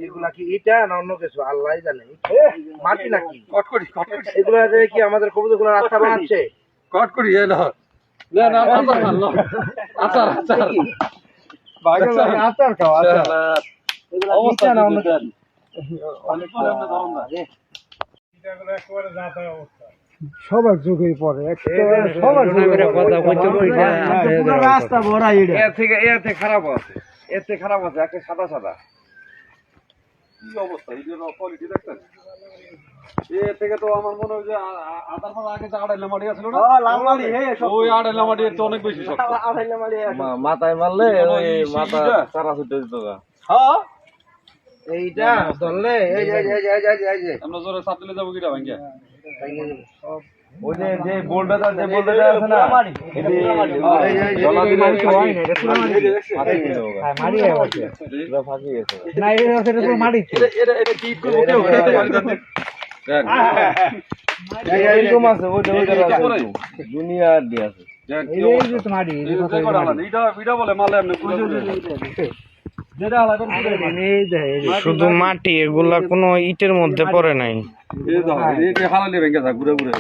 এগুলা কি ইটা না অন্য কিছু আল্লাহ জানে। মাটি নাকি এগুলো কি আমাদের কবুতরগুলো রাস্তা বানাচ্ছে? কটকরি আচার খাওয়া অবস্থা না অন্য কিছু? সবার চোখে পড়ে রাস্তা ভরা এর থেকে খারাপ আছে, এর থেকে খারাপ আছে একটা সাদা সাদা। কি অবস্থা কোয়ালিটি দেখছেন? এর থেকে তো আমার মনে হয় যে আধার পর আগে যে আড়াইলা মাটি আছিল না, ওই আড়াইলা মাটি এর অনেক বেশি শক্ত। মাথায় মারলে ওই মাথা চারা ছুটে দিত। হ্যাঁ এইটা ধরলে এই যে আমরা জোরে সাপ দিলে যাবো কিটা ভাঙ্গিয়া? ওই যে বোল্ডার আছে না, দুনিয়ার দিয়ে আছে শুধু মাটি, এগুলা কোনো ইটের মধ্যে পড়ে নাই। হারালি ভেঙে যা ঘুরে ঘুরে